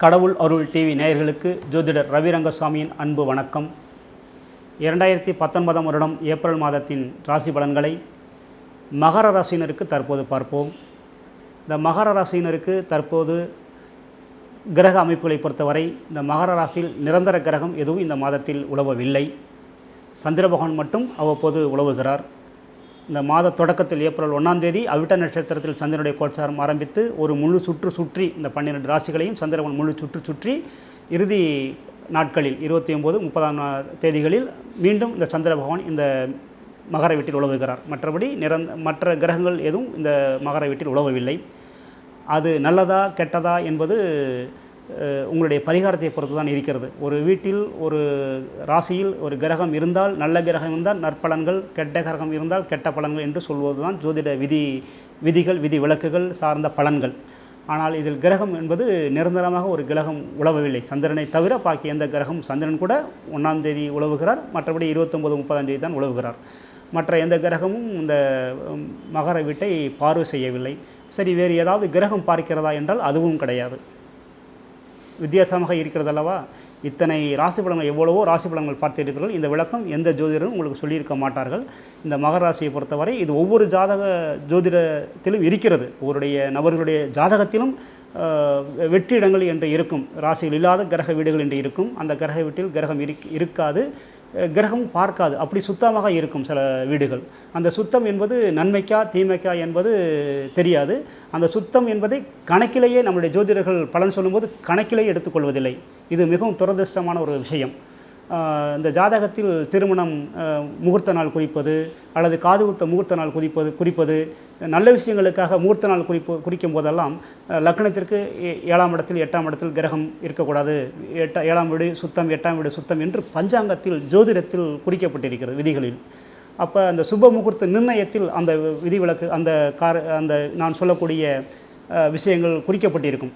கடவுள் அருள் டிவி நேயர்களுக்கு ஜோதிடர் ரவிரங்கசாமியின் அன்பு வணக்கம். 2019 வருடம் ஏப்ரல் மாதத்தின் ராசி பலன்களை மகர ராசியினருக்கு தற்போது பார்ப்போம். இந்த மகர ராசியினருக்கு தற்போது கிரக அமைப்புகளை பொறுத்தவரை இந்த மகர ராசியில் நிரந்தர கிரகம் எதுவும் இந்த மாதத்தில் உலவவில்லை. சந்திர பகவான் மட்டும் அவ்வப்போது உலவுகிறார். இந்த மாத தொடக்கத்தில் ஏப்ரல் 1ஆம் தேதி அவிட்ட நட்சத்திரத்தில் சந்திரனுடைய கோச்சாரம் ஆரம்பித்து ஒரு முழு சுற்றி இந்த 12 ராசிகளையும் சந்திரன் முழு சுற்றி இறுதி நாட்களில் 29, 30ஆம் தேதிகளில் மீண்டும் இந்த சந்திர பகவான் இந்த மகர வீட்டில் உலவுகிறார். மற்றபடி மற்ற கிரகங்கள் எதுவும் இந்த மகர வீட்டில் உலவவில்லை. அது நல்லதா கெட்டதா என்பது உங்களுடைய பரிகாரத்தை பொறுத்து தான் இருக்கிறது. ஒரு வீட்டில் ஒரு ராசியில் ஒரு கிரகம் இருந்தால் நல்ல கிரகம் இருந்தால் நற்பலன்கள், கெட்ட கிரகம் இருந்தால் கெட்ட பலன்கள் என்று சொல்வது தான் ஜோதிட விதிகள், விதி விலக்குகள் சார்ந்த பலன்கள். ஆனால் இதில் கிரகம் என்பது நிரந்தரமாக ஒரு கிரகம் உலவவில்லை. சந்திரனை தவிர பாக்கி எந்த கிரகம், சந்திரன் கூட 1ஆம் தேதி உலவுகிறார், மற்றபடி 29, 30ஆம் தேதி தான் உலவுகிறார். மற்ற எந்த கிரகமும் இந்த மகர வீட்டை பார்வை செய்யவில்லை. சரி, வேறு ஏதாவது கிரகம் பார்க்கிறதா என்றால் அதுவும் கிடையாது. வித்தியாசமாக இருக்கிறது அல்லவா? இத்தனை ராசி பலன்கள், எவ்வளவோ ராசி பலன்கள் பார்த்திருப்பீர்கள். இந்த விளக்கம் எந்த ஜோதிடரும் உங்களுக்கு சொல்லியிருக்க மாட்டார்கள். இந்த மகர ராசியை பொறுத்தவரை இது ஒவ்வொரு ஜோதிடத்திலும் இருக்கிறது. ஒவ்வொருடைய நபர்களுடைய ஜாதகத்திலும் வெற்றி இடங்கள் என்று இருக்கும், ராசிகள் இல்லாத கிரக வீடுகள் என்று இருக்கும். அந்த கிரக வீட்டில் கிரகம் இருக்காது, கிரகம் பார்க்காது, அப்படி சுத்தமாக இருக்கும் சில வீடுகள். அந்த சுத்தம் என்பது நன்மைக்கா தீமைக்கா என்பது தெரியாது. அந்த சுத்தம் என்பதை கணக்கிலேயே நம்முடைய ஜோதிடர்கள் பலன் சொல்லும்போது கணக்கிலேயே எடுத்துக்கொள்வதில்லை. இது மிகவும் துரதிர்ஷ்டமான ஒரு விஷயம். இந்த ஜாதகத்தில் திருமணம் முகூர்த்த நாள் குறிப்பது அல்லது காது குத்த முகூர்த்த நாள் குறிப்பது நல்ல விஷயங்களுக்காக முகூர்த்த நாள் குறிக்கும் போதெல்லாம் லக்னத்திற்கு 7ஆம் இடத்தில் 8ஆம் இடத்தில் கிரகம் இருக்கக்கூடாது, 7ஆம் வீடு சுத்தம் 8ஆம் வீடு சுத்தம் என்று பஞ்சாங்கத்தில் ஜோதிடத்தில் குறிக்கப்பட்டிருக்கிறது விதிகளில். அப்போ அந்த சுப முகூர்த்த நிர்ணயத்தில் அந்த விதிவிலக்கு அந்த நான் சொல்லக்கூடிய விஷயங்கள் குறிக்கப்பட்டிருக்கும்.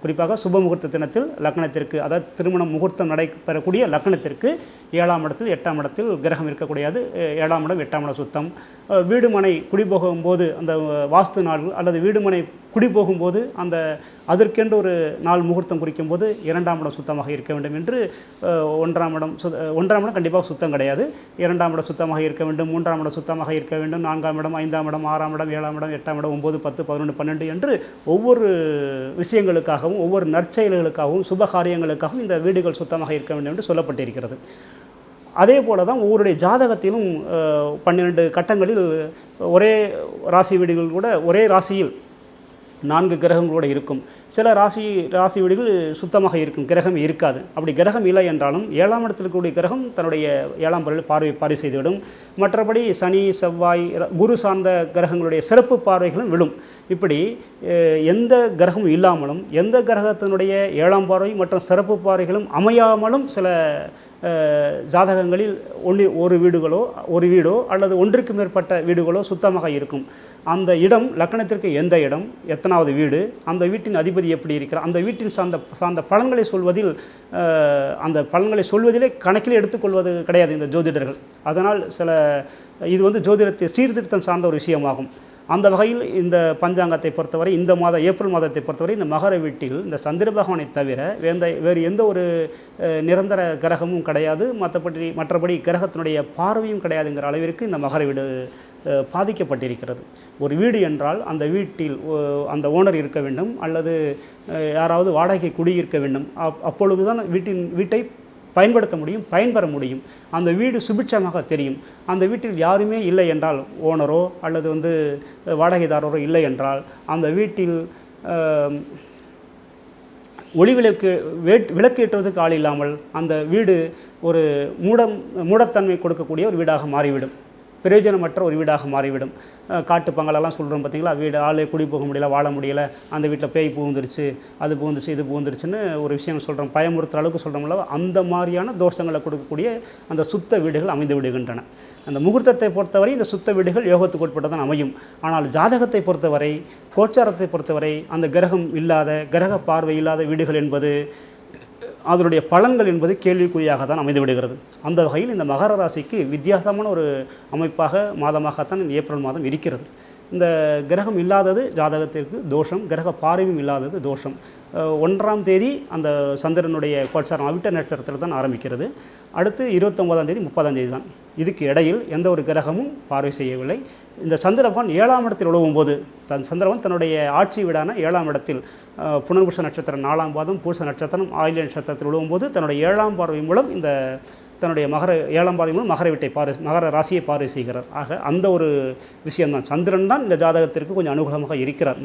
குறிப்பாக சுப முகூர்த்த தினத்தில் லக்னத்திற்கு, அதாவது திருமணம் முகூர்த்தம் நடைபெறக்கூடிய லக்னத்திற்கு 7ஆம் இடத்தில் 8ஆம் இடத்தில் கிரகம் இருக்கக்கூடாது. 7ஆம் இடம் 8ஆம் இடம் சுத்தம். வீடுமனை குடிபோகும்போது அந்த வாஸ்து நாள் அல்லது வீடுமனை குடிபோகும்போது அந்த அதற்கென்று ஒரு நாள் முகூர்த்தம் குறிக்கும்போது 2ஆம் இடம் சுத்தமாக இருக்க வேண்டும் என்று 1ஆம் இடம் கண்டிப்பாக சுத்தம் கிடையாது. 2ஆம் இடம் சுத்தமாக இருக்க வேண்டும், 3ஆம் இடம் சுத்தமாக இருக்க வேண்டும், 4ஆம் இடம் 5ஆம் இடம் 6ஆம் இடம் 7ஆம் இடம் 8ஆம் இடம் 9, 10, 11, 12 என்று ஒவ்வொரு விஷயங்களுக்காகவும் ஒவ்வொரு நற்செயல்களுக்காகவும் சுபகாரியங்களுக்காகவும் இந்த வீடுகள் சுத்தமாக இருக்க வேண்டும் என்று சொல்லப்பட்டிருக்கிறது. அதே போல தான் ஒவ்வொருடைய ஜாதகத்திலும் 12 கட்டங்களில் ஒரே ராசி வீடுகள் கூட ஒரே ராசியில் 4 கிரகங்களோடு இருக்கும். சில ராசி வீடுகள் சுத்தமாக இருக்கும், கிரகம் இருக்காது. அப்படி கிரகம் இல்லை என்றாலும் 7ஆம் இடத்தில் இருக்கக்கூடிய கிரகம் தன்னுடைய 7ஆம் பார்வை செய்துவிடும். மற்றபடி சனி, செவ்வாய், குரு சார்ந்த கிரகங்களுடைய சிறப்பு பார்வைகளும் விழும். இப்படி எந்த கிரகமும் இல்லாமலும் எந்த கிரகத்தினுடைய 7ஆம் பார்வை மற்றும் சிறப்பு பார்வைகளும் அமையாமலும் சில ஜாதகங்களில் ஒரு வீடோ அல்லது ஒன்றுக்கு மேற்பட்ட வீடுகளோ சுத்தமாக இருக்கும். அந்த இடம் லக்னத்திற்கு எந்த இடம், எத்தனாவது வீடு, அந்த வீட்டின் அதிபதி எப்படி இருக்கிறார், அந்த வீட்டின் சார்ந்த பலன்களை சொல்வதில் அந்த பலன்களை சொல்வதிலே கணக்கில் எடுத்துக்கொள்வது கிடையாது இந்த ஜோதிடர்கள். அதனால் இது ஜோதிடத்தை சீர்திருத்தம் சார்ந்த ஒரு விஷயமாகும். அந்த வகையில் இந்த பஞ்சாங்கத்தை பொறுத்தவரை இந்த ஏப்ரல் மாதத்தை பொறுத்தவரை இந்த மகர வீட்டில் இந்த சந்திர பகவானை தவிர வேறு எந்த ஒரு நிரந்தர கிரகமும் கிடையாது. மற்றபடி கிரகத்தினுடைய பார்வையும் கிடையாதுங்கிற அளவிற்கு இந்த மகர வீடு பாதிக்கப்பட்டிருக்கிறது. ஒரு வீடு என்றால் அந்த வீட்டில் அந்த ஓனர் இருக்க வேண்டும் அல்லது யாராவது வாடகை குடியிருக்க வேண்டும். அப்பொழுது தான் வீட்டை பயன்படுத்த முடியும், பயன்பெற முடியும். அந்த வீடு சுபிட்சமாக தெரியும். அந்த வீட்டில் யாருமே இல்லை என்றால், ஓனரோ அல்லது வாடகைதாரரோ இல்லை என்றால் அந்த வீட்டில் விளக்கு ஏற்றுவதற்கு ஆள் இல்லாமல் அந்த வீடு ஒரு மூடத்தன்மை கொடுக்கக்கூடிய ஒரு வீடாக மாறிவிடும், பிரயோஜனமற்ற ஒரு வீடாக மாறிவிடும். காட்டு பங்களெல்லாம் சொல்கிறோம் பார்த்தீங்களா, வீடு ஆளே குடி போக முடியல, வாழ முடியல, அந்த வீட்டில் பேய் புகுந்துருச்சு, அது புகுந்துச்சு, இது புகுந்துருச்சுன்னு ஒரு விஷயம் சொல்கிறோம், பயமுறுத்துற அளவுக்கு சொல்கிறோம்ல. அந்த மாதிரியான தோஷங்களை கொடுக்கக்கூடிய அந்த சுத்த வீடுகள் அமைந்து விடுகின்றன. அந்த முகூர்த்தத்தை பொறுத்தவரை இந்த சுத்த வீடுகள் யோகத்துக்கு உட்பட்டதான் அமையும். ஆனால் ஜாதகத்தை பொறுத்தவரை, கோச்சாரத்தை பொறுத்தவரை அந்த கிரகம் இல்லாத, கிரக பார்வை இல்லாத வீடுகள் என்பது அதனுடைய பலன்கள் என்பது கேள்விக்குறியாக தான் அமைந்து விடுகிறது. அந்த வகையில் இந்த மகர ராசிக்கு வித்தியாசமான ஒரு அமைப்பாக மாதமாகத்தான் ஏப்ரல் மாதம் இருக்கிறது. இந்த கிரகம் இல்லாதது ஜாதகத்திற்கு தோஷம், கிரக பார்வையும் இல்லாதது தோஷம். 1ஆம் தேதி அந்த சந்திரனுடைய கோட்சாரம் அவிட்ட நட்சத்திரத்தில் தான் ஆரம்பிக்கிறது. அடுத்து 29ஆம் தேதி 30ஆம் தேதி தான். இதுக்கு இடையில் எந்த ஒரு கிரகமும் பார்வை செய்யவில்லை. இந்த சந்திரபகவான் 7ஆம் இடத்தில் உழவும் போது சந்திரபகவான் தன்னுடைய ஆட்சி வீடான 7ஆம் இடத்தில் புனர்பூச நட்சத்திரம் 4ஆம் பாதம், பூச நட்சத்திரம், ஆயில்ய நட்சத்திரத்தில் உழவும் போது தன்னுடைய 7ஆம் பார்வை மூலம் இந்த தன்னுடைய 7ஆம் பார்வை மூலம் மகர வீட்டை மகர ராசியை பார்வை செய்கிறார். ஆக அந்த ஒரு விஷயம்தான். சந்திரன் தான் இந்த ஜாதகத்திற்கு கொஞ்சம் அனுகூலமாக இருக்கிறார்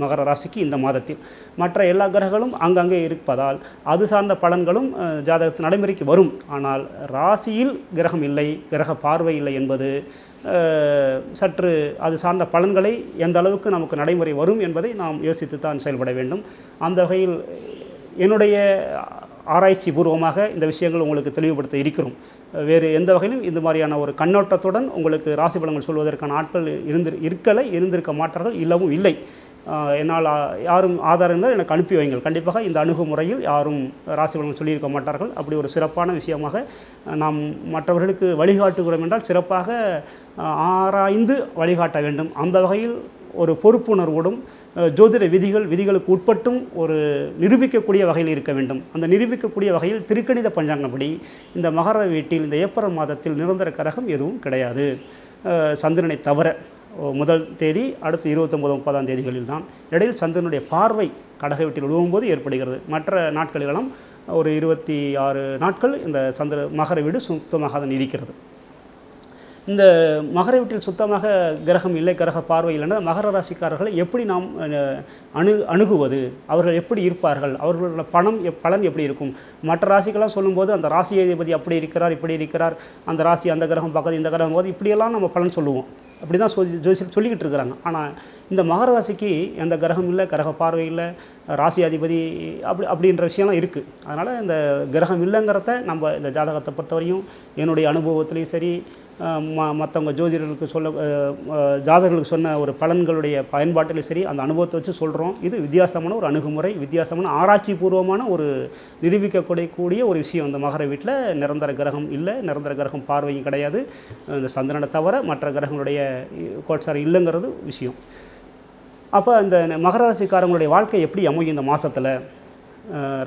மகர ராசிக்கு இந்த மாதத்தில். மற்ற எல்லா கிரகங்களும் அங்கங்கே இருப்பதால் அது சார்ந்த பலன்களும் ஜாதகத்தின் நடைமுறைக்கு வரும். ஆனால் ராசியில் கிரகம் இல்லை, கிரக பார்வை இல்லை என்பது சற்று அது சார்ந்த பலன்களை எந்த அளவுக்கு நமக்கு நடைமுறை வரும் என்பதை நாம் யோசித்து தான் செயல்பட வேண்டும். அந்த வகையில் என்னுடைய ஆராய்ச்சி பூர்வமாக இந்த விஷயங்கள் உங்களுக்கு தெளிவுபடுத்த இருக்கிறோம். வேறு எந்த வகையிலும் இந்த மாதிரியான ஒரு கண்ணோட்டத்துடன் உங்களுக்கு ராசி பலன்கள் சொல்வதற்கான ஆட்கள் இருந்திருக்க மாட்டார்கள், இல்லவும் இல்லை. என்னால் யாரும் ஆதாரம் இருந்தால் எனக்கு அனுப்பி வைங்கள். கண்டிப்பாக இந்த அணுகுமுறையில் யாரும் ராசி பலன்கள் சொல்லியிருக்க மாட்டார்கள். அப்படி ஒரு சிறப்பான விஷயமாக நாம் மற்றவர்களுக்கு வழிகாட்டுகிறோம் என்றால் சிறப்பாக ஆராய்ந்து வழிகாட்ட வேண்டும். அந்த வகையில் ஒரு பொறுப்புணர்வோடும் ஜோதிட விதிகளுக்கு உட்பட்டும் ஒரு நிரூபிக்கக்கூடிய வகையில் இருக்க வேண்டும். அந்த நிரூபிக்கக்கூடிய வகையில் திருக்கணித பஞ்சாங்கப்படி இந்த மகர வீட்டில் இந்த ஏப்ரல் மாதத்தில் நிரந்தர கிரகம் எதுவும் கிடையாது. சந்திரனை தவிர முதல் தேதி, அடுத்து 29, 30ஆம் தேதிகளில் தான். இடையில் சந்திரனுடைய பார்வை கடக வீட்டில் உழுவும்போது ஏற்படுகிறது. மற்ற நாட்களெல்லாம் ஒரு 26 நாட்கள் இந்த மகர வீடு சுத்தமாக தான் இருக்கிறது. இந்த மகர வீட்டில் சுத்தமாக கிரகம் இல்லை, கிரக பார்வை இல்லைன்னா மகர ராசிக்காரர்களை எப்படி நாம் அணுகுவது, அவர்கள் எப்படி இருப்பார்கள், அவர்களோட பலன் எப்படி இருக்கும்? மற்ற ராசிக்கெல்லாம் சொல்லும்போது அந்த ராசி அதிபதி அப்படி இருக்கிறார், இப்படி இருக்கிறார், அந்த ராசி அந்த கிரகம் பக்கத்து இந்த கிரகம் போது இப்படியெல்லாம் நம்ம பலன் சொல்லுவோம். அப்படி தான் ஜோசியர் சொல்லிக்கிட்டு இருக்கிறாங்க. ஆனால் இந்த மகர ராசிக்கு எந்த கிரகம் இல்லை, கிரக பார்வை இல்லை, ராசி அதிபதி அப்படின்ற விஷயம்லாம் இருக்குது. அதனால் இந்த கிரகம் இல்லைங்கிறத நம்ம இந்த ஜாதகத்தை பொறுத்தவரையும் என்னுடைய அனுபவத்துலேயும் சரி, மற்றவங்க ஜாதகர்களுக்கு சொன்ன ஒரு பலன்களுடைய பயன்பாட்டிலும் சரி, அந்த அனுபவத்தை வச்சு சொல்கிறோம். இது வித்தியாசமான ஒரு அணுகுமுறை, வித்தியாசமான ஆராய்ச்சி பூர்வமான ஒரு நிரூபிக்கக்கூடிய ஒரு விஷயம். இந்த மகர வீட்டில் நிரந்தர கிரகம் இல்லை, நிரந்தர கிரகம் பார்வையும் கிடையாது. இந்த சந்திரனை தவிர மற்ற கிரகங்களுடைய கோட்சாரம் இல்லைங்கிறது விஷயம். அப்போ இந்த மகர ராசிக்காரங்களுடைய வாழ்க்கை எப்படி அமையும் இந்த மாதத்தில்?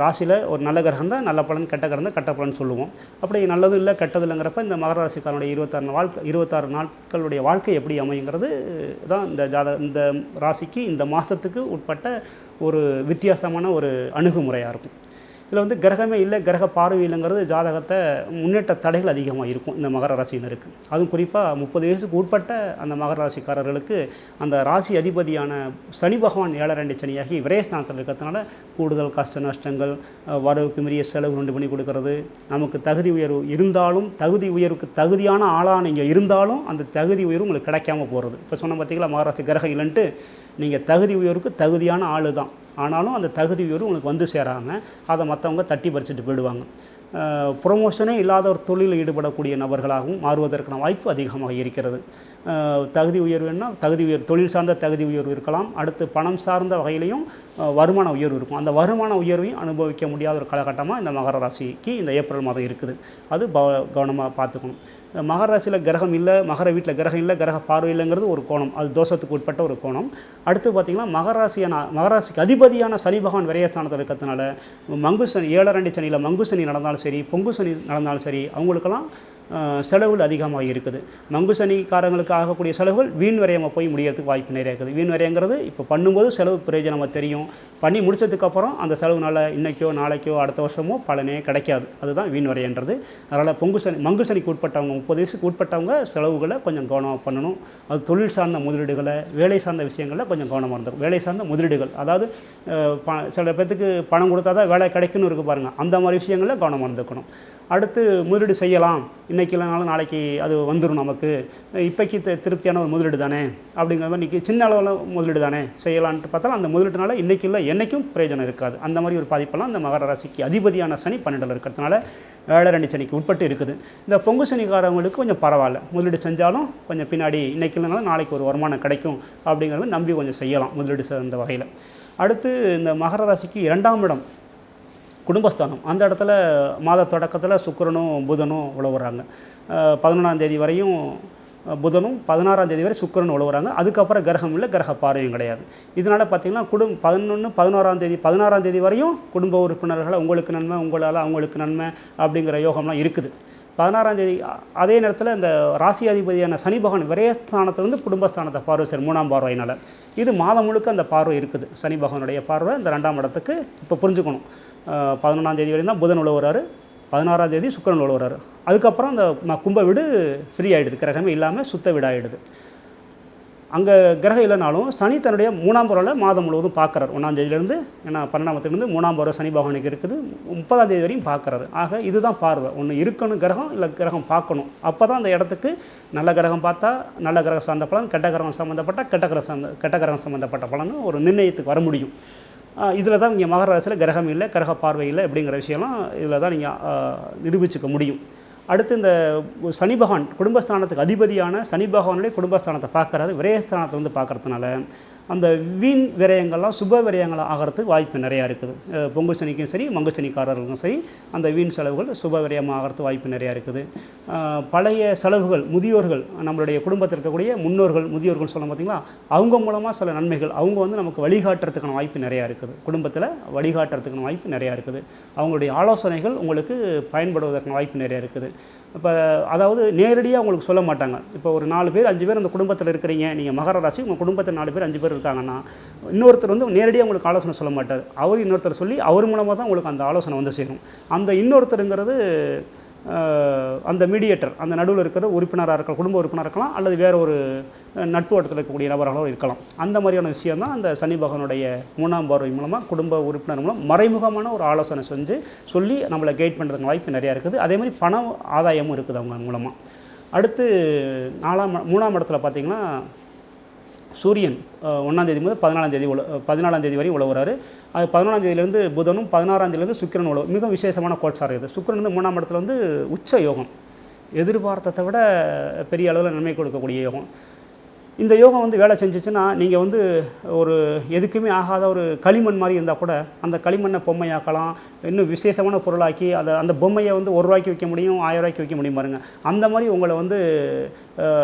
ராசியில் ஒரு நல்ல கிரகம் தான் நல்ல பலன், கெட்ட கிரகம் தான் கெட்ட பலன் சொல்லுவோம். அப்படி நல்லதும் இல்லை கெட்டது இல்லைங்கிறப்ப இந்த மகர ராசிக்காரனுடைய 26 நாட்களுடைய வாழ்க்கை எப்படி அமையுங்கிறது தான் இந்த ராசிக்கு இந்த மாதத்துக்கு உட்பட்ட ஒரு வித்தியாசமான ஒரு அணுகுமுறையாக இருக்கும். இதில் வந்து கிரகமே இல்லை, கிரக பார்வை இல்லைங்கிறது ஜாதகத்தை முன்னேற்ற தடைகள் அதிகமாக இருக்கும் இந்த மகர ராசியினருக்கு. அதுவும் குறிப்பாக 30 வயசுக்கு உட்பட்ட அந்த மகர ராசிக்காரர்களுக்கு அந்த ராசி அதிபதியான சனி பகவான் 7.2 சனியாகி விரயஸ்தானத்தில் இருக்கிறதுனால கூடுதல் கஷ்ட நஷ்டங்கள், வரவுக்கு மீறிய செலவு ரெண்டு பண்ணி கொடுக்கறது, நமக்கு தகுதி உயர்வு இருந்தாலும் தகுதி உயர்வுக்கு தகுதியான ஆளாக நீங்கள் இருந்தாலும் அந்த தகுதி உயர்வு உங்களுக்கு கிடைக்காம போகிறது. இப்போ சொன்ன பார்த்தீங்களா, மகராசி கிரகம் இல்லைன்ட்டு நீங்கள் தகுதி உயர்வுக்கு தகுதியான ஆள் தான், ஆனாலும் அந்த தகுதி உயர்வு உங்களுக்கு வந்து சேராமல் அதை மற்றவங்க தட்டி பறிச்சுட்டு போயிடுவாங்க. ப்ரொமோஷனே இல்லாத ஒரு தொழிலில் ஈடுபடக்கூடிய நபர்களாகவும் மாறுவதற்கான வாய்ப்பு அதிகமாக இருக்கிறது. தகுதி உயர்வுன்னா தொழில் சார்ந்த தகுதி உயர்வு இருக்கலாம். அடுத்து பணம் சார்ந்த வகையிலையும் வருமான உயர்வு இருக்கும். அந்த வருமான உயர்வையும் அனுபவிக்க முடியாத ஒரு காலகட்டமாக இந்த மகர ராசிக்கு இந்த ஏப்ரல் மாதம் இருக்குது. அது கவனமாக பார்த்துக்கணும். மகர ராசியில் கிரகம் இல்லை, மகர வீட்டில் கிரகம் இல்லை, கிரக பார்வை இல்லைங்கிறது ஒரு கோணம், அது தோஷத்துக்கு உட்பட்ட ஒரு கோணம். அடுத்து பார்த்திங்கன்னா மகர ராசிக்கு அதிபதியான சனி பகவான் விரயஸ்தானத்தில் இருக்கிறதுனால மங்கு சனி 7.2 சனியில் மங்கு சனி நடந்தாலும் சரி, பொங்கு சனி நடந்தாலும் சரி, அவங்களுக்கெல்லாம் செலவுகள் அதிகமாக இருக்குது. மங்கு சனிக்காரங்களுக்கு ஆகக்கூடிய செலவுகள் வீண் விரயமாக போய் முடியறதுக்கு வாய்ப்பு நிறைய இருக்குது. வீண் விரயங்கிறது இப்போ பண்ணும்போது செலவு பிரயோஜனமாக தெரியும், பண்ணி முடிச்சதுக்கப்புறம் அந்த செலவுனால இன்றைக்கோ நாளைக்கோ அடுத்த வருஷமோ பலனே கிடைக்காது. அதுதான் வீண் விரயன்றது. அதனால் மங்கு சனிக்கு உட்பட்டவங்க 30 வயசுக்கு உட்பட்டவங்க செலவுகளை கொஞ்சம் கவனமாக பண்ணணும். அது தொழில் சார்ந்த முதலீடுகளை, வேலை சார்ந்த விஷயங்களில் கொஞ்சம் கவனமாக இருந்திருக்கும். வேலை சார்ந்த முதலீடுகள், அதாவது சில பேர்த்துக்கு பணம் கொடுத்தா தான் வேலை கிடைக்குன்னு இருக்குது பாருங்கள், அந்த மாதிரி விஷயங்களில் கவனமாக இருந்துக்கணும். அடுத்து முதலீடு செய்யலாம், இன்றைக்கி இல்லைனாலும் நாளைக்கு அது வந்துடும், நமக்கு இப்போக்கி திருப்தியான ஒரு முதலீடு தானே அப்படிங்கிற மாதிரி இன்றைக்கி சின்ன அளவில் முதலீடு தானே செய்யலான்ட்டு பார்த்தாலும் அந்த முதலீட்டுனால இன்றைக்கி இல்லை என்றைக்கும் பிரயோஜனம் இருக்காது. அந்த மாதிரி ஒரு பாதிப்பெல்லாம் இந்த மகர ராசிக்கு அதிபதியான சனி 12 இருக்கிறதுனால 7.2 சனிக்கு உட்பட்டு இருக்குது. இந்த பொங்கு சனிக்காரவங்களுக்கு கொஞ்சம் பரவாயில்ல, முதலீடு செஞ்சாலும் கொஞ்சம் பின்னாடி இன்றைக்கி இல்லைனாலும் நாளைக்கு ஒரு வருமானம் கிடைக்கும் அப்படிங்கிறத நம்பி கொஞ்சம் செய்யலாம் முதலீடு இந்த வகையில். அடுத்து இந்த மகர ராசிக்கு 2ஆம் இடம் குடும்பஸ்தானம், அந்த இடத்துல மாத தொடக்கத்தில் சுக்கிரனும் புதனும் உழவுறாங்க. 11ஆம் தேதி வரையும் புதனும் 16ஆம் தேதி வரை சுக்கிரன் உழவுறாங்க. அதுக்கப்புறம் கிரகம் இல்லை, கிரக பார்வையும் கிடையாது. இதனால் பார்த்திங்கன்னா 11, 11ஆம் தேதி 16ஆம் தேதி வரையும் குடும்ப உறுப்பினர்களை உங்களுக்கு நன்மை, உங்களால் அவங்களுக்கு நன்மை அப்படிங்கிற யோகம்லாம் இருக்குது. 16ஆம் தேதி அதே நேரத்தில் இந்த ராசி அதிபதியான சனி பகவான் விரயஸ்தானத்திலிருந்து குடும்பஸ்தானத்தை பார்வை சார் 3ஆம் பார்வையினால் இது மாதம் முழுக்க அந்த பார்வை இருக்குது. சனி பகவானுடைய பார்வை இந்த 2ஆம் இடத்துக்கு இப்போ புரிஞ்சுக்கணும். 11ஆம் தேதி வரையும் தான் புதன் உழவுறாரு, 16ஆம் தேதி சுக்கிரன் உழவுறாரு. அதுக்கப்புறம் அந்த கும்ப வீடு ஃப்ரீ ஆகிடுது, கிரகமே இல்லாமல் சுத்த வீடு ஆகிடுது. அங்கே கிரகம் இல்லைனாலும் சனி தன்னுடைய 3ஆம் பார்வையில் மாதம் முழுவதும் பார்க்குறாரு. 1ஆம் தேதியிலேருந்து, ஏன்னா 12ஆம் 3ஆம் பார்வை சனி பகவானுக்கு இருக்குது, 30ஆம் தேதி வரையும் பார்க்குறாரு. ஆக இதுதான் பார்வை. ஒன்று இருக்கணும் கிரகம், இல்லை கிரகம் பார்க்கணும். அப்போ தான் அந்த இடத்துக்கு நல்ல கிரகம் பார்த்தா நல்ல கிரகம் சார்ந்த பலன், கெட்ட கிரகம் சம்மந்தப்பட்ட கெட்ட கிரகம் சம்மந்தப்பட்ட பலன் ஒரு நிர்ணயத்துக்கு வர முடியும். இதில் தான் இங்கே மகர ராசியில் கிரகம் இல்லை, கிரக பார்வை இல்லை அப்படிங்கிற விஷயம்லாம் இதில் தான் நீங்கள் நிரூபிச்சுக்க முடியும். அடுத்து இந்த சனி பகவான் குடும்பஸ்தானத்துக்கு அதிபதியான சனி பகவானுடைய குடும்பஸ்தானத்தை பார்க்குறாரு. விரயஸ்தானத்தை வந்து பார்க்குறதுனால அந்த வீண் விரயங்கள்லாம் சுப விரயங்கள் ஆகிறதுக்கு வாய்ப்பு நிறையா இருக்குது. பொங்கு சனிக்கும் சரி, மங்கு சனிக்காரர்களுக்கும் சரி, அந்த வீண் செலவுகள் சுப விரயமாக ஆகிறதுக்கு வாய்ப்பு நிறையா இருக்குது. பழைய செலவுகள், முதியோர்கள், நம்மளுடைய குடும்பத்தில் இருக்கக்கூடிய முதியோர்கள் சொல்ல பார்த்திங்களா, அவங்க மூலமாக சில நன்மைகள், அவங்க வந்து நமக்கு வழிகாட்டுறதுக்கான வாய்ப்பு நிறையா இருக்குது. குடும்பத்தில் வழிகாட்டுறதுக்கான வாய்ப்பு நிறையா இருக்குது. அவங்களுடைய ஆலோசனைகள் உங்களுக்கு பயன்படுவதற்கான வாய்ப்பு நிறையா இருக்குது. இப்போ அதாவது நேரடியாக உங்களுக்கு சொல்ல மாட்டாங்க. இப்போ ஒரு 4 பேர் 5 பேர் அந்த குடும்பத்தில் இருக்கிறீங்க, நீங்கள் மகர ராசி, உங்கள் குடும்பத்தில் 4 பேர் 5 பேர் இருக்காங்கன்னா இன்னொருத்தர் வந்து நேரடியாக உங்களுக்கு ஆலோசனை சொல்ல மாட்டார். அவர் இன்னொருத்தர் சொல்லி அவர் மூலமாக தான் உங்களுக்கு அந்த ஆலோசனை வந்து சேரும். அந்த இன்னொருத்தருங்கிறது அந்த மீடியேட்டர், அந்த நடுவில் இருக்கிற உறுப்பினராக இருக்கலாம், குடும்ப உறுப்பினராக இருக்கலாம், அல்லது வேறு ஒரு நட்பு வட்டத்தில் இருக்கக்கூடிய நபர்களாக இருக்கலாம். அந்த மாதிரியான விஷயம் தான் அந்த சனி பகவானுடைய 3ஆம் பார்வை மூலமாக குடும்ப உறுப்பினர் மூலம் மறைமுகமான ஒரு ஆலோசனை சொல்லி நம்மளை கைட் பண்ணுறதுக்கு வாய்ப்பு நிறையா இருக்குது. அதே மாதிரி பண ஆதாயமும் இருக்குது அவங்க மூலமாக. அடுத்து 3ஆம் இடத்துல பார்த்திங்கன்னா சூரியன் 1ஆம் தேதி முதல் 14ஆம் தேதி வரை உழவுறாரு. அது 14ஆம் தேதியிலேருந்து புதனும் 16ஆம் தேதியிலேருந்து சுக்கிரன் உழவு. மிக விசேஷமான கோட்சாரம் இது. சுக்கிரன் வந்து 3ஆம் இடத்துல வந்து உச்ச யோகம், எதிர்பார்த்ததை விட பெரிய அளவில் நன்மை கொடுக்கக்கூடிய யோகம். இந்த யோகம் வந்து வேலை செஞ்சிச்சுன்னா நீங்கள் வந்து ஒரு எதுக்குமே ஆகாத ஒரு களிமண் மாதிரி இருந்தால் கூட அந்த களிமண்ணை பொம்மையாக்கலாம், இன்னும் விசேஷமான பொருளாக்கி அந்த பொம்மையை வந்து 1 ரூபாய்க்கு விற்க முடியும், 1000 ரூபாய்க்கு விற்க முடியும் பாருங்கள். அந்த மாதிரி உங்களை வந்து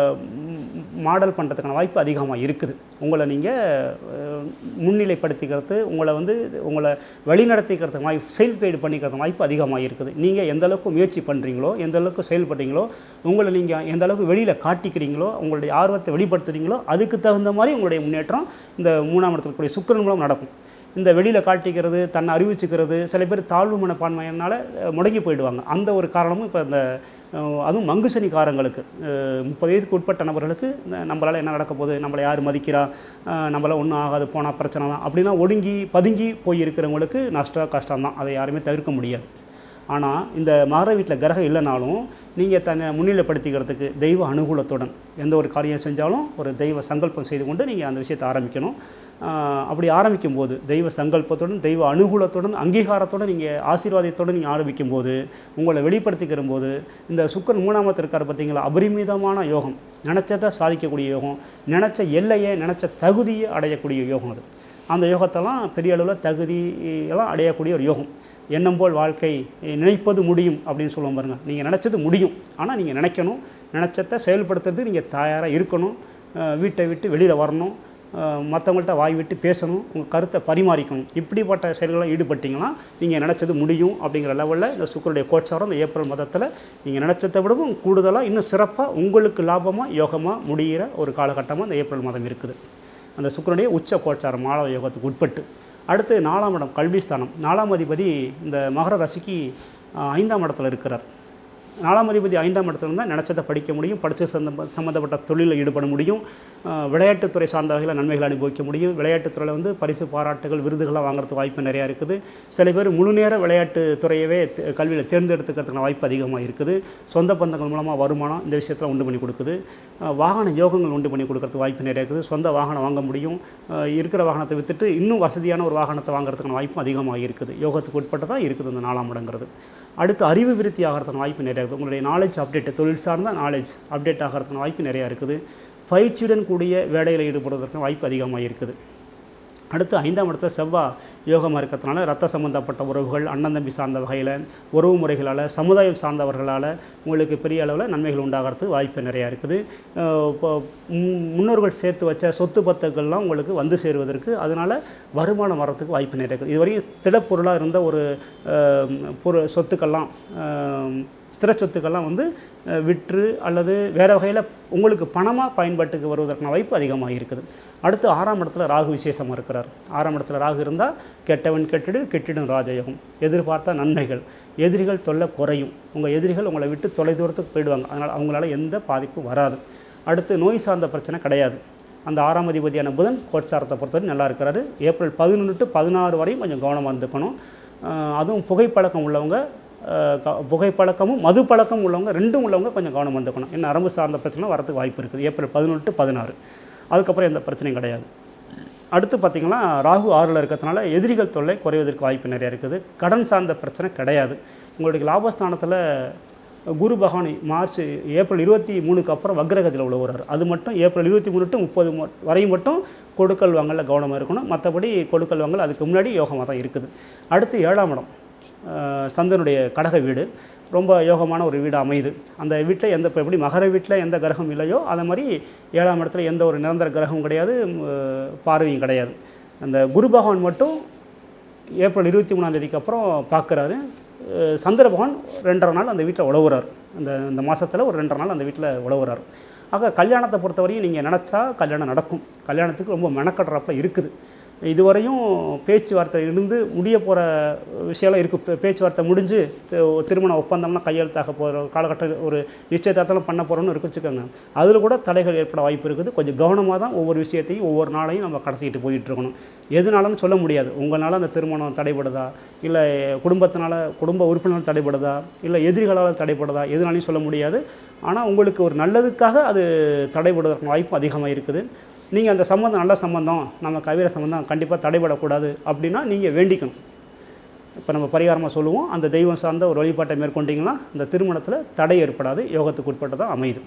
மாடல் பண்ணுறதுக்கான வாய்ப்பு அதிகமாக இருக்குது. உங்களை நீங்கள் முன்னிலைப்படுத்திக்கிறது, உங்களை வழிநடத்திக்கிறதுக்கு வாய்ப்பு, செல்ஃப் கைடு பண்ணிக்கிறது வாய்ப்பு அதிகமாக இருக்குது. நீங்கள் எந்த அளவுக்கு முயற்சி பண்ணுறீங்களோ, எந்த அளவுக்கு செயல்படுறீங்களோ, உங்களை நீங்கள் எந்த அளவுக்கு வெளியில் காட்டிக்கிறீங்களோ, உங்களுடைய ஆர்வத்தை வெளிப்படுத்துகிறீங்களோ, அதுக்கு தகுந்த மாதிரி உங்களுடைய முன்னேற்றம் இந்த 3ஆம் இடத்துல இருக்கக்கூடிய சுக்கிரன் மூலம் நடக்கும். இந்த வெளியில் காட்டிக்கிறது, தன்னை அறிவிச்சுக்கிறது, சில பேர் தாழ்வு மனப்பான்மையினால் முடங்கி போயிடுவாங்க. அந்த ஒரு காரணமும் இப்போ இந்த அதுவும் மங்கு சனிக்காரங்களுக்கு 30 வயதுக்கு உட்பட்ட நபர்களுக்கு நம்மளால் என்ன நடக்க போகுது, நம்மளை யார் மதிக்கிறா, நம்மளால் ஒன்றும் ஆகாது, போனால் பிரச்சனை தான் அப்படின்னா ஒடுங்கி பதுங்கி போய் இருக்கிறவங்களுக்கு கஷ்டம் தான். அதை யாருமே தவிர்க்க முடியாது. ஆனால் இந்த மகர வீட்டில் கிரகம் இல்லைனாலும் நீங்கள் தன்னை முன்னிலைப்படுத்திக்கிறதுக்கு தெய்வ அனுகூலத்துடன் எந்த ஒரு காரியம் செஞ்சாலும் ஒரு தெய்வ சங்கல்பம் செய்து கொண்டு நீங்கள் அந்த விஷயத்தை ஆரம்பிக்கணும். அப்படி ஆரம்பிக்கும் போது தெய்வ சங்கல்பத்துடன், தெய்வ அனுகூலத்துடன், அங்கீகாரத்துடன், நீங்கள் ஆசீர்வாதத்தோடு நீங்கள் ஆரம்பிக்கும் போது, உங்களை வெளிப்படுத்திக்கிற போது, இந்த சுக்கிரன் 3ஆம் இடத்துல இருக்கார் பார்த்தீங்களா, அபரிமிதமான யோகம், நினச்சதை சாதிக்கக்கூடிய யோகம், நினச்ச எல்லையை, நினச்ச தகுதியை அடையக்கூடிய யோகம். அது அந்த யோகத்தெல்லாம் பெரிய அளவில் தகுதியெல்லாம் அடையக்கூடிய ஒரு யோகம். எண்ணம் போல் வாழ்க்கை, நினைப்பது முடியும் அப்படின்னு சொல்லுவோம் பாருங்கள். நீங்கள் நினச்சது முடியும், ஆனால் நீங்கள் நினைக்கணும், நினச்சதை செயல்படுத்துறது நீங்கள் தயாராக இருக்கணும். வீட்டை விட்டு வெளியில் வரணும், மற்றவங்கள்ட்ட வாய் விட்டு பேசணும், உங்கள் கருத்தை பரிமாறிக்கணும். இப்படிப்பட்ட செயல்களில் ஈடுபட்டிங்கன்னா நீங்கள் நினச்சது முடியும் அப்படிங்கிற லெவலில் இந்த சுக்கிரனுடைய கோட்சாரம் இந்த ஏப்ரல் மாதத்தில் நீங்கள் நினச்சதை விடவும் கூடுதலாக இன்னும் சிறப்பாக உங்களுக்கு லாபமாக யோகமாக முடிகிற ஒரு காலகட்டமாக இந்த ஏப்ரல் மாதம் இருக்குது. அந்த சுக்கிரனுடைய உச்ச கோட்சாரம் மாலவ யோகத்துக்கு உட்பட்டு. அடுத்து 4ஆம் இடம் கல்விஸ்தானம். 4ஆம் அதிபதி இந்த மகர ராசிக்கு 5ஆம் இடத்துல இருக்கிறார். 4ஆம் அதிபதி 5ஆம் இடத்துல இருந்தால் நினச்சதை படிக்க முடியும், படித்து சம்மந்தப்பட்ட தொழிலில் ஈடுபட முடியும், விளையாட்டுத்துறை சார்ந்த வகையில் நன்மைகளை அனுபவிக்க முடியும். விளையாட்டுத்துறையில் வந்து பரிசு, பாராட்டுகள், விருதுகளாக வாங்குறதுக்கு வாய்ப்பு நிறையா இருக்குது. சில பேர் முழுநேர விளையாட்டுத்துறையவே கல்வியில் தேர்ந்தெடுத்துக்கிறதுக்கான வாய்ப்பு அதிகமாக இருக்குது. சொந்த பந்தங்கள் மூலமாக வருமானம் இந்த விஷயத்தில் உண்டு பண்ணி கொடுக்குது. வாகன யோகங்கள் உண்டு பண்ணி கொடுக்கறதுக்கு வாய்ப்பு நிறையா இருக்குது. சொந்த வாகனம் வாங்க முடியும். இருக்கிற வாகனத்தை விற்றுட்டு இன்னும் வசதியான ஒரு வாகனத்தை வாங்குறதுக்கான வாய்ப்பும் அதிகமாக இருக்குது. யோகத்துக்கு உட்பட்டதாக இருக்குது இந்த 4ஆம் இடங்கிறது. அடுத்து அறிவு விருத்தி ஆகிறதுக்கான வாய்ப்பு நிறையா இருக்குது. உங்களுடைய நாலேஜ் அப்டேட், தொழில் சார்ந்த நாலேஜ் அப்டேட் ஆகிறதுக்கான வாய்ப்பு நிறையா இருக்குது. பயிற்சியுடன் கூடிய வேலையில் ஈடுபடுவதற்கான வாய்ப்பு அதிகமாக இருக்குது. அடுத்து 5ஆம் இடத்துல செவ்வாய் யோகமாக இருக்கிறதுனால ரத்த சம்பந்தப்பட்ட உறவுகள், அண்ணன் தம்பி சார்ந்த வகையில், உறவு முறைகளால், சமுதாயம் சார்ந்தவர்களால் உங்களுக்கு பெரிய அளவில் நன்மைகள் உண்டாகிறதுக்கு வாய்ப்பு நிறையா இருக்குது. இப்போ முன்னோர்கள் சேர்த்து வச்ச சொத்து பத்துக்கள்லாம் உங்களுக்கு வந்து சேருவதற்கு, அதனால் வருமானம் வர்றதுக்கு வாய்ப்பு நிறைய இருக்குது. இதுவரையும் திடப்பொருளாக இருந்த ஒரு சொத்துக்கள்லாம், ஸ்திர சொத்துக்கள்லாம் வந்து விற்று அல்லது வேறு வகையில் உங்களுக்கு பணமாக பயன்பாட்டுக்கு வருவதற்கான வாய்ப்பு அதிகமாக இருக்குது. அடுத்து 6ஆம் இடத்துல ராகு விசேஷமாக இருக்கிறார். 6ஆம் இடத்துல ராகு இருந்தால் கெட்டவன் கெட்டிடும் ராஜயோகம், எதிர்பார்த்த நன்மைகள், எதிரிகள் தொல்லை குறையும், உங்கள் எதிரிகள் உங்களை விட்டு தொலை தூரத்துக்கு போயிடுவாங்க, அதனால் அவங்களால எந்த பாதிப்பும் வராது. அடுத்து நோய் சார்ந்த பிரச்சனை கிடையாது. அந்த 6ஆம் அதிபதியான புதன் கோட்சாரத்தை பொறுத்தவரை நல்லா இருக்கிறாரு. ஏப்ரல் 11 to 16 வரையும் கொஞ்சம் கவனமாக இருந்துக்கணும். அதுவும் புகைப்பழக்கம் உள்ளவங்க, புகைப்பழக்கமும் மது பழக்கம் உள்ளவங்க, ரெண்டும் உள்ளவங்க கொஞ்சம் கவனம் வந்துக்கணும். என்ன நரம்பு சார்ந்த பிரச்சனை வரதுக்கு வாய்ப்பு இருக்குது ஏப்ரல் 11 to 16. அதுக்கப்புறம் எந்த பிரச்சனையும் கிடையாது. அடுத்து பார்த்திங்கன்னா ராகு 6ல் இருக்கிறதுனால எதிரிகள் தொல்லை குறைவதற்கு வாய்ப்பு நிறையா இருக்குது. கடன் சார்ந்த பிரச்சனை கிடையாது. உங்களுடைய லாபஸ்தானத்தில் குரு பகவான் ஏப்ரல் 23க்கு அப்புறம் வக்ரகத்தில் உழவுறார். அது மட்டும் ஏப்ரல் 23 to 30 வரையும் மட்டும் கொடுக்கல் வாங்கலில் கவனமாக இருக்கணும். மற்றபடி கொடுக்கல் வாங்கல் அதுக்கு முன்னாடி யோகமாக தான் இருக்குது. அடுத்து 7ஆம் இடம் சந்திரனுடைய கடக வீடு, ரொம்ப யோகமான ஒரு வீடு அமையுது. அந்த வீட்டில் இப்போ எப்படி மகர வீட்டில் எந்த கிரகம் இல்லையோ அதே மாதிரி 7ஆம் இடத்துல எந்த ஒரு நிரந்தர கிரகமும் கிடையாது, பார்வையும் கிடையாது. அந்த குரு பகவான் மட்டும் ஏப்ரல் 23ஆம் தேதிக்கு அப்புறம் பார்க்குறாரு. சந்திர பகவான் 2.5 நாள் அந்த வீட்டில் உழவுறார். அந்த மாதத்தில் ஒரு 2.5 நாள் அந்த வீட்டில் உழவுறார். ஆக கல்யாணத்தை பொறுத்தவரையும் நீங்கள் நினச்சா கல்யாணம் நடக்கும். கல்யாணத்துக்கு ரொம்ப மெனக்கட்டுறப்பில் இருக்குது. இதுவரையும் பேச்சுவார்த்தை இருந்து முடிய போகிற விஷயம்லாம் இருக்குது. பேச்சுவார்த்தை முடிஞ்சு திருமண ஒப்பந்தம்லாம் கையெழுத்தாக போகிற காலகட்டம், ஒரு நிச்சயதார்த்தம் பண்ண போகிறோன்னு இருக்கு வச்சுக்கோங்க, அதில் கூட தடைகள் ஏற்பட வாய்ப்பு இருக்குது. கொஞ்சம் கவனமாக தான் ஒவ்வொரு விஷயத்தையும் ஒவ்வொரு நாளையும் நம்ம கடத்திக்கிட்டு போயிட்டுருக்கணும். எதுனாலும் சொல்ல முடியாது. உங்களால் அந்த திருமணம் தடைபடுதா, இல்லை குடும்ப உறுப்பினர்கள் தடைபடுதா, இல்லை எதிரிகளால் தடைபடுதா, எதுனாலையும் சொல்ல முடியாது. ஆனால் உங்களுக்கு ஒரு நல்லதுக்காக அது தடைபடுவதற்கான வாய்ப்பு அதிகமாக இருக்குது. நீங்கள் அந்த சம்மந்தம் நல்ல சம்மந்தம், நம்ம கவிர சம்மந்தம் கண்டிப்பாக தடைபடக்கூடாது அப்படின்னா நீங்கள் வேண்டிக்கணும். இப்போ நம்ம பரிகாரமாக சொல்லுவோம், அந்த தெய்வம் சார்ந்த ஒரு வழிபாட்டை மேற்கொண்டிங்கன்னா அந்த திருமணத்தில் தடை ஏற்படாது, யோகத்துக்கு உட்பட்டதாக அமையுது.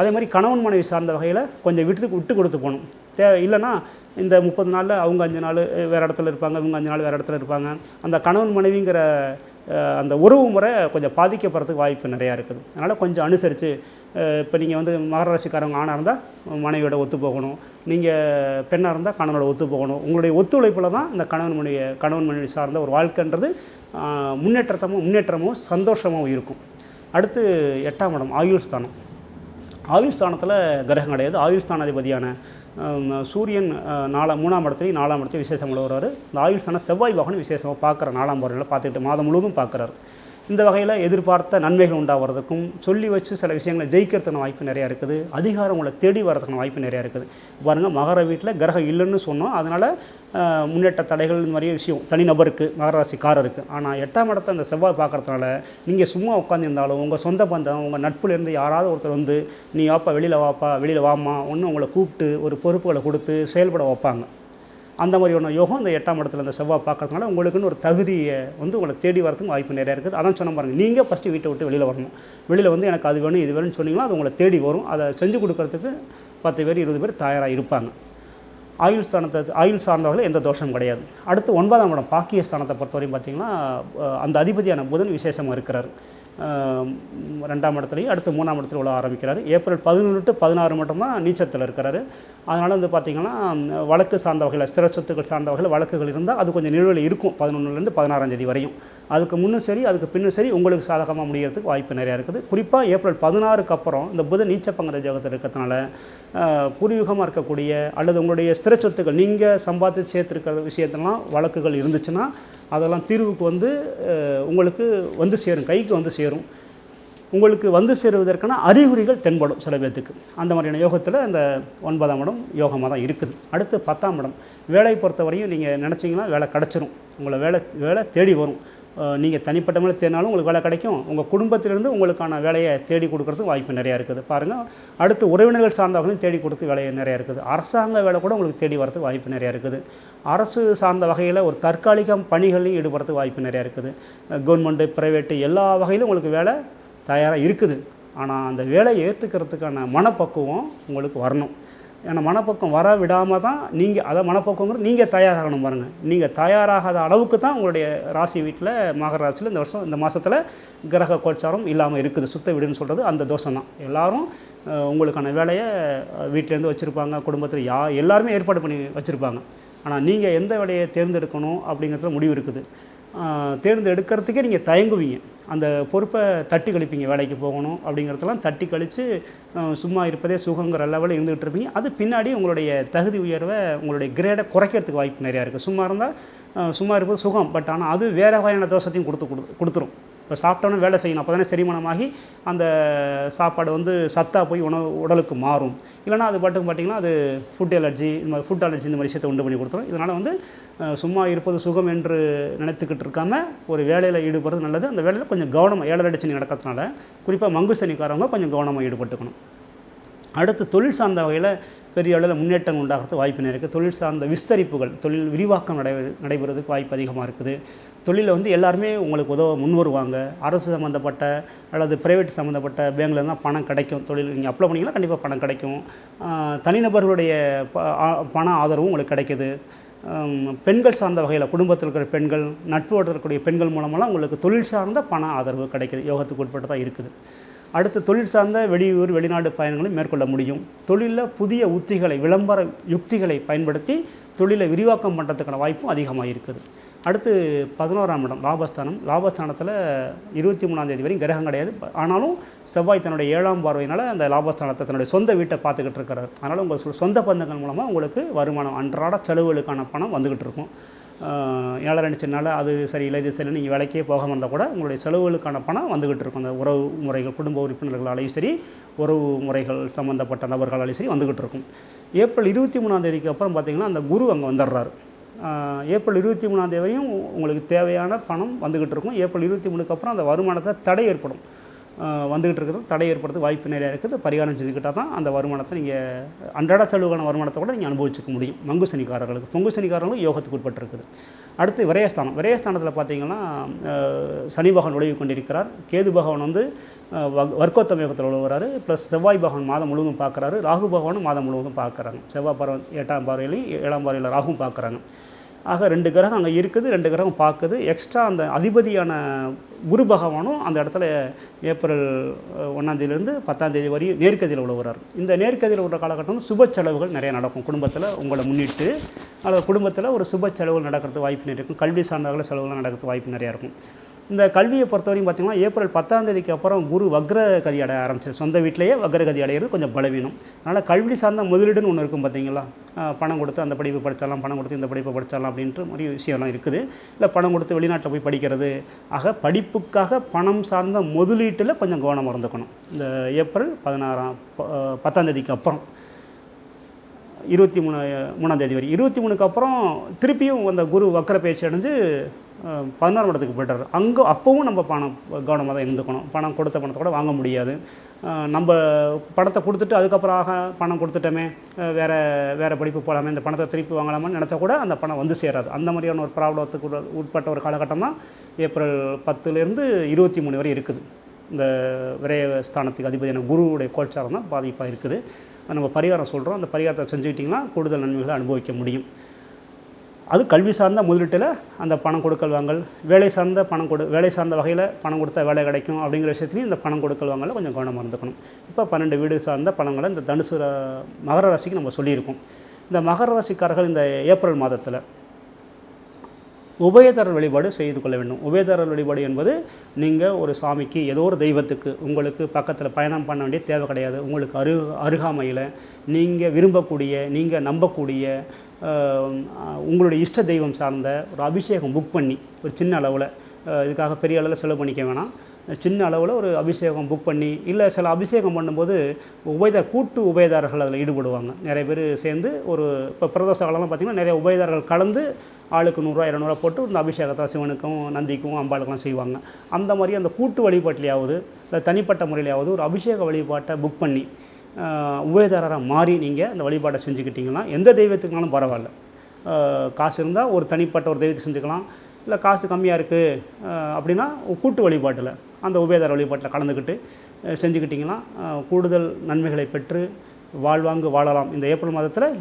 அதே மாதிரி கணவன் மனைவி சார்ந்த வகையில் கொஞ்சம் விட்டு கொடுத்து போகணும். இல்லைன்னா இந்த 30 நாளில் அவங்க 5 நாள் வேறு இடத்துல இருப்பாங்க, இவங்க 5 நாள் வேறு இடத்துல இருப்பாங்க. அந்த கணவன் மனைவிங்கிற அந்த உறவு முறை கொஞ்சம் பாதிக்கப்படுறதுக்கு வாய்ப்பு நிறையா இருக்குது. அதனால் கொஞ்சம் அனுசரித்து, இப்போ நீங்கள் வந்து மகர ராசிக்காரவங்க ஆணாக இருந்தால் மனைவியோட ஒத்து போகணும், நீங்கள் பெண்ணாக இருந்தால் கணவனோட ஒத்து போகணும். உங்களுடைய ஒத்துழைப்பில் தான் இந்த கணவன் மனைவி சார்ந்த ஒரு வாழ்க்கைன்றது முன்னேற்றமும் சந்தோஷமாகவும் இருக்கும். அடுத்து 8ஆம் இடம் ஆயுள் ஸ்தானம். ஆயுள் ஸ்தானத்தில் கிரகம் கிடையாது. ஆயுள் ஸ்தானாதிபதியான சூரியன் 3ஆம் இடத்துலையும் 4ஆம் இடத்துலையும் விசேஷம் வருவார். இந்த ஆயுள் ஸ்தானம் செவ்வாய் பகவான் விசேஷமாக பார்க்குற 4ஆம் பார்வையில் பார்த்துக்கிட்டு மாதம் முழுவதும் பார்க்குறாரு. இந்த வகையில் எதிர்பார்த்த நன்மைகள் உண்டாகிறதுக்கும், சொல்லி வச்சு சில விஷயங்களை ஜெயிக்கிறதுக்கான வாய்ப்பு நிறையா இருக்குது. அதிகாரம் உங்களை தேடி வரதுக்கான வாய்ப்பு நிறையா இருக்குது. பாருங்கள், மகர வீட்டில் கிரகம் இல்லைன்னு சொன்னோம், அதனால் முன்னேற்ற தடைகள் இந்த மாதிரி விஷயம் தனிநபருக்கு, மகர ராசிக்காரருக்கு. ஆனால் 8ஆம் இடத்தை அந்த செவ்வாய் பார்க்குறதுனால நீங்கள் சும்மா உட்காந்துருந்தாலும் உங்கள் சொந்த பந்தம், உங்கள் நட்புலேருந்து யாராவது ஒருத்தர் வந்து நீ வெளியில் வாமா ஒன்று உங்களை கூப்பிட்டு ஒரு பொறுப்புகளை கொடுத்து செயல்பட வைப்பாங்க. அந்த மாதிரி ஒன்று யோகம் இந்த 8ஆம் இடத்துல இந்த செவ்வாய் பார்க்கறதுனால உங்களுக்குன்னு ஒரு தகுதியை வந்து உங்களை தேடி வரதுக்கு வாய்ப்பு நிறையா இருக்குது. அதான் சொன்ன பாருங்கள், நீங்கள் ஃபஸ்ட்டு வீட்டை விட்டு வெளியில் வரணும். வெளியில் வந்து எனக்கு அது வேணும் இது வேணும்னு சொன்னீங்கன்னா அது உங்களை தேடி வரும். அதை செஞ்சு கொடுக்கறதுக்கு 10 பேர் 20 பேர் தயாராக இருப்பாங்க. ஆயுள் சார்ந்தவர்கள் எந்த தோஷமும் கிடையாது. அடுத்து 9ஆம் இடம் பாக்கிய ஸ்தானத்தை பொறுத்தவரையும் பார்த்திங்கன்னா அந்த அதிபதியான புதன் விசேஷமாக இருக்கிறார். 2ஆம் இடத்துலையும் அடுத்து 3ஆம் இடத்துல உள்ள ஆரம்பிக்கிறார். ஏப்ரல் 11 to 16 மட்டும்தான் நீச்சத்தில் இருக்கிறாரு. அதனால் வந்து பார்த்திங்கன்னா வழக்கு சார்ந்த வகையில், ஸ்திர சொத்துக்கள் சார்ந்த வகையில் வழக்குகள் இருந்தால் அது கொஞ்சம் நிலுவையில் இருக்கும் 11லேருந்து 16ஆம் தேதி வரையும். அதுக்கு முன்னும் சரி அதுக்கு பின்னும் சரி உங்களுக்கு சாதகமாக முடியறதுக்கு வாய்ப்பு நிறையா இருக்குது. குறிப்பாக ஏப்ரல் 16க்கு அப்புறம் இந்த புதன் நீச்சப்பங்கிற ஜோகத்தில் இருக்கிறதுனால பூர்வீகமாக இருக்கக்கூடிய அல்லது உங்களுடைய ஸ்திர சொத்துக்கள் நீங்கள் சம்பாதித்து சேர்த்துருக்கிற விஷயத்தெல்லாம் வழக்குகள் இருந்துச்சுன்னா அதெல்லாம் தீர்வுக்கு வந்து உங்களுக்கு வந்து சேரும், கைக்கு வந்து சேரும். உங்களுக்கு வந்து சேருவதற்கான அறிகுறிகள் தென்படும் சில பேர்த்துக்கு. அந்த மாதிரியான யோகத்தில் இந்த 9ஆம் இடம் யோகமாக தான் இருக்குது. அடுத்து 10ஆம் இடம் வேலையை பொறுத்தவரையும் நீங்கள் நினச்சிங்கன்னா வேலை கிடச்சிரும். உங்களை வேலை தேடி வரும். நீங்கள் தனிப்பட்ட மேலே தேடினாலும் உங்களுக்கு வேலை கிடைக்கும். உங்கள் குடும்பத்திலிருந்து உங்களுக்கான வேலையை தேடி கொடுக்கறதுக்கு வாய்ப்பு நிறையா இருக்குது. பாருங்கள், அடுத்து உறவினர்கள் சார்ந்தவர்களையும் தேடி கொடுத்து வேலை நிறையா இருக்குது. அரசாங்க வேலை கூட உங்களுக்கு தேடி வரதுக்கு வாய்ப்பு நிறையா இருக்குது. அரசு சார்ந்த வகையில் ஒரு தற்காலிக பணிகளையும் ஈடுபடுறதுக்கு வாய்ப்பு நிறையா இருக்குது. கவர்மெண்ட்டு, ப்ரைவேட்டு எல்லா வகையிலும் உங்களுக்கு வேலை தயாராக இருக்குது. ஆனால் அந்த வேலையை ஏற்றுக்கிறதுக்கான மனப்பக்குவம் உங்களுக்கு வரணும். ஏன்னா மனப்போக்கம் வர விடாமல் தான் நீங்கள் அதை மனப்போக்கங்கிறது நீங்கள் தயாராகணும் பாருங்கள். நீங்கள் தயாராகாத அளவுக்கு தான் உங்களுடைய ராசி வீட்டில் மகர ராசியில் இந்த மாதத்தில் கிரக கோச்சாரம் இல்லாமல் இருக்குது. சுத்த வீடுன்னு சொல்கிறது அந்த தோஷம் தான். எல்லோரும் உங்களுக்கான வேலையை வீட்டிலேருந்து வச்சுருப்பாங்க, குடும்பத்தில் எல்லாருமே ஏற்பாடு பண்ணி வச்சுருப்பாங்க. ஆனால் நீங்கள் எந்த வேலையை தேர்ந்தெடுக்கணும் அப்படிங்கிறதுல முடிவு இருக்குது. தேர்ந்தெடுக்கிறதுக்கே நீங்கள் தயங்குவீங்க. அந்த பொறுப்பை தட்டி கழிப்பீங்க. வேலைக்கு போகணும் அப்படிங்கிறதெல்லாம் தட்டி கழித்து சும்மா இருப்பதே சுகங்கிற லெவலில் இருந்துகிட்டு இருப்பீங்க. அது பின்னாடி உங்களுடைய தகுதி உயர்வை, உங்களுடைய கிரேடை குறைக்கிறதுக்கு வாய்ப்பு நிறையா இருக்குது. சும்மா இருந்தால் சும்மா இருப்பது சுகம், பட் ஆனால் அது வேறு வகையான தோஷத்தையும் கொடுத்துரும். இப்போ சாப்பிட்டோன்னே வேலை செய்யணும், அப்போ தானே செரிமானமாகி அந்த சாப்பாடு சத்தாக போய் உடலுக்கு மாறும். இல்லைனா அது பாட்டுக்கு பார்த்திங்கன்னா அது ஃபுட் அலர்ஜி இந்த மாதிரி விஷயத்தை உண்டு பண்ணி கொடுத்துரும். இதனால் சும்மா இருப்பது சுகம் என்று நினைத்துக்கிட்டு இருக்காமல் ஒரு வேலையில் ஈடுபடுறது நல்லது. அந்த வேலையில் கொஞ்சம் கவனமாக 7 சனி நடக்கிறதுனால குறிப்பாக மங்கு சனிக்காரவங்க கொஞ்சம் கவனமாக ஈடுபட்டுக்கணும். அடுத்து தொழில் சார்ந்த வகையில் பெரிய அளவில் முன்னேற்றம் உண்டாகிறதுக்கு வாய்ப்பு இருக்குது. தொழில் சார்ந்த விஸ்தரிப்புகள், தொழில் விரிவாக்கம் நடைபெறதுக்கு வாய்ப்பு அதிகமாக இருக்குது. தொழிலில் எல்லாருமே உங்களுக்கு உதவ முன் வருவாங்க. அரசு சம்மந்தப்பட்ட அல்லது ப்ரைவேட் சம்மந்தப்பட்ட பேங்கில் இருந்தால் பணம் கிடைக்கும். தொழில் நீங்கள் அப்ளை பண்ணிங்கன்னா கண்டிப்பாக பணம் கிடைக்கும். தனிநபர்களுடைய பண ஆதரவும் உங்களுக்கு கிடைக்கிது. பெண்கள் சார்ந்த வகையில் குடும்பத்தில் இருக்கிற பெண்கள், நட்போடு இருக்கக்கூடிய பெண்கள் மூலமெல்லாம் உங்களுக்கு தொழில் சார்ந்த பண ஆதரவு கிடைக்கிது. யோகத்துக்கு உட்பட்டு தான் இருக்குது. அடுத்து தொழில் சார்ந்த வெளியூர் வெளிநாடு பயணங்களையும் மேற்கொள்ள முடியும். தொழிலில் புதிய உத்திகளை, விளம்பர யுக்திகளை பயன்படுத்தி தொழிலை விரிவாக்கம் பண்ணுறதுக்கான வாய்ப்பும் அதிகமாக இருக்குது. அடுத்து 11ஆம் இடம் லாபஸ்தானம். லாபஸ்தானத்தில் 23ஆம் தேதி வரையும் கிரகம் கிடையாது. ஆனாலும் செவ்வாய் தன்னுடைய 7ஆம் பார்வையினால் அந்த லாபஸ்தானத்தை தன்னுடைய சொந்த வீட்டை பார்த்துக்கிட்டு இருக்கிறார். அதனால் உங்கள் சொந்த பந்தங்கள் மூலமாக உங்களுக்கு வருமானம், அன்றாட செலவுகளுக்கான பணம் வந்துக்கிட்டு இருக்கும். 7 சனினால அது சரியில்லை இது சரியில்லை நீங்கள் வேலைக்கே போகாமல் இருந்தால் கூட உங்களுடைய செலவுகளுக்கான பணம் வந்துக்கிட்டு இருக்கும். அந்த உறவு முறைகள், குடும்ப உறுப்பினர்களாலேயும் சரி, உறவு முறைகள் சம்மந்தப்பட்ட நபர்களாலேயும் சரி வந்துக்கிட்டு இருக்கும். ஏப்ரல் 23ஆம் தேதிக்கு அப்புறம் பார்த்திங்கன்னா அந்த குரு அங்கே வந்துடுறாரு. ஏப்ரல் 23ஆம் தேதி வரையும் உங்களுக்கு தேவையான பணம் வந்துக்கிட்டு இருக்கும். ஏப்ரல் 23க்கு அப்புறம் அந்த வருமானத்தில் தடை ஏற்படும். வந்துக்கிட்டு இருக்கிறது தடை ஏற்படுறதுக்கு வாய்ப்பு நிறையா இருக்குது. பரிகாரம் செஞ்சுக்கிட்டால் தான் அந்த வருமானத்தை நீங்கள் அன்றாட செலவுக்கான வருமானத்தை கூட நீங்கள் அனுபவிச்சுக்க முடியும். மங்கு சனிக்காரர்களுக்கு, பொங்கு சனிக்காரர்களும் யோகத்துக்கு உட்பட்டிருக்குது. அடுத்து விரயஸ்தானம். விரயஸ்தானத்தில் பார்த்திங்கன்னா சனி பகவான் உழவி கொண்டிருக்கிறார். கேது பகவான் வர்க்கோத்தம யோகத்தில் உழவுறாரு. ப்ளஸ் செவ்வாய் பகவான் மாதம் முழுவதும் பார்க்குறாரு. ராகு பகவானும் மாதம் முழுவதும் பார்க்குறாங்க. செவ்வாய் பார்வை 8ஆம் பார்வையிலையும் 7ஆம் பார்வையில் ராகுவும் பார்க்குறாங்க. ஆக 2 கிரகம் அங்கே இருக்குது, 2 கிரகம் பார்க்குது. எக்ஸ்ட்ரா அந்த அதிபதியான குரு பகவானும் அந்த இடத்துல ஏப்ரல் 1ஆம் தேதியிலேருந்து 10ஆம் தேதி வரையும் நேர்கதியில் உழவுறார். இந்த நேர்கதியில் உள்ள காலகட்டம் சுப செலவுகள் நிறைய நடக்கும். குடும்பத்தில் உங்களை முன்னிட்டு அல்லது குடும்பத்தில் ஒரு சுப செலவுகள் நடக்கிறதுக்கு வாய்ப்பு நிறைய இருக்கும். கல்வி சார்ந்த செலவுகள் நடக்கிறதுக்கு வாய்ப்பு நிறையா இருக்கும். இந்த கல்வியை பொறுத்தவரைக்கும் பார்த்திங்கன்னா ஏப்ரல் 10ஆம் தேதிக்கு அப்புறம் குரு வக்ரகதி அடைய ஆரம்பிச்சிடும். சொந்த வீட்டிலேயே வக்ரகதி அடைகிறது கொஞ்சம் பலவீனம். அதனால் கல்வி சார்ந்த முதலீடுன்னு ஒன்று இருக்கும் பார்த்திங்களா. பணம் கொடுத்து அந்த படிப்பு படித்தாலாம், பணம் கொடுத்து இந்த படிப்பை படித்தாலாம் அப்படின்ற மாதிரி விஷயம்லாம் இருக்குது. இல்லை பணம் கொடுத்து வெளிநாட்டில் போய் படிக்கிறது. ஆக படிப்புக்காக பணம் சார்ந்த முதலீட்டில் கொஞ்சம் கவனமாக இருந்துக்கணும். இந்த ஏப்ரல் 10ஆம் தேதிக்கு அப்புறம் 23ஆம் தேதி வரை 23க்கு அப்புறம் திருப்பியும் அந்த குரு வக்ர பயிற்சி அடைஞ்சு 11ஆம் இடத்துக்கு போய்ட்டார். அப்போவும் நம்ம கவனமாக தான் இருந்துக்கணும். பணம் கொடுத்த பணத்தை கூட வாங்க முடியாது. நம்ம பணத்தை கொடுத்துட்டு அதுக்கப்புறம் பணம் கொடுத்துட்டோமே வேறு படிப்பு போகலாமே, இந்த பணத்தை திருப்பி வாங்கலாமான்னு நினச்சா கூட அந்த பணம் சேராது. அந்த மாதிரியான ஒரு ப்ராப்ளத்துக்கு உட்பட்ட ஒரு காலகட்டம் தான் ஏப்ரல் 10லேருந்து 23 வரை இருக்குது. இந்த விரயஸ்தானத்துக்கு அதிபதியான குருவுடைய கோச்சாரம் தான் பாதிப்பாக இருக்குது. நம்ம பரிகாரம் சொல்கிறோம். அந்த பரிகாரத்தை செஞ்சுக்கிட்டிங்கன்னா கூடுதல் நன்மைகளை அனுபவிக்க முடியும். அது கல்வி சார்ந்த முதலீட்டில் அந்த பணம் கொடுக்கல் வாங்கல், வேலை சார்ந்த வகையில் பணம் கொடுத்தா வேலை கிடைக்கும் அப்படிங்கிற விஷயத்துலையும் இந்த பணம் கொடுக்கல் வாங்கல கொஞ்சம் கவனமாக இருந்துக்கணும். இப்போ 12 வீடு சார்ந்த பணங்களை இந்த தனுசு மகர ராசிக்கு நம்ம சொல்லியிருக்கோம். இந்த மகர ராசிக்காரர்கள் இந்த ஏப்ரல் மாதத்தில் உபயதாரர் வழிபாடு செய்து கொள்ள வேண்டும். உபயதாரர் வழிபாடு என்பது நீங்கள் ஒரு சாமிக்கு ஏதோ ஒரு தெய்வத்துக்கு உங்களுக்கு பக்கத்தில் பயணம் பண்ண வேண்டிய தேவை கிடையாது. உங்களுக்கு அருகாமையில் நீங்கள் விரும்பக்கூடிய, நீங்கள் நம்பக்கூடிய உங்களுடைய இஷ்ட தெய்வம் சார்ந்த ஒரு அபிஷேகம் புக் பண்ணி ஒரு சின்ன அளவில், இதுக்காக பெரிய அளவில் செலவு பண்ணிக்க வேணாம், சின்ன அளவில் ஒரு அபிஷேகம் புக் பண்ணி, இல்லை சில அபிஷேகம் பண்ணும்போது கூட்டு உபயதாரர்கள் அதில் ஈடுபடுவாங்க. நிறைய பேர் சேர்ந்து இப்போ பிரதோஷ காலம்லாம் பார்த்திங்கன்னா நிறைய உபயதாரர்கள் கலந்து ஆளுக்கு 100 200 போட்டு இந்த அபிஷேகத்தை சிவனுக்கும் நந்திக்கும் அம்பாளுக்கெல்லாம் செய்வாங்க. அந்த மாதிரி அந்த கூட்டு வழிபாட்டிலையாவது இல்லை தனிப்பட்ட முறையிலையாவது ஒரு அபிஷேக வழிபாட்டை புக் பண்ணி உபயதாரராக மாறி நீங்கள் அந்த வழிபாட்டை செஞ்சுக்கிட்டிங்கன்னா எந்த தெய்வத்துக்குனாலும் பரவாயில்ல. காசு இருந்தால் ஒரு தனிப்பட்ட ஒரு தெய்வத்தை செஞ்சுக்கலாம். இல்லை காசு கம்மியாக இருக்குது அப்படின்னா கூட்டு வழிபாட்டில் அந்த உபயதார வழிபாட்டில் கலந்துக்கிட்டு செஞ்சுக்கிட்டிங்கன்னா கூடுதல் நன்மைகளை பெற்று வாழ்வாங்கு வாழலாம். இந்த ஏப்ரல் மாதத்தில்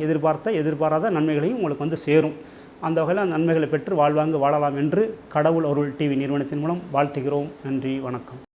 எதிர்பாராத நன்மைகளையும் உங்களுக்கு வந்து சேரும். அந்த வகையில் அந்த நன்மைகளை பெற்று வாழ்வாங்கு வாழலாம் என்று கடவுள் அருள் டிவி நிறுவனத்தின் மூலம் வாழ்த்துகிறோம். நன்றி, வணக்கம்.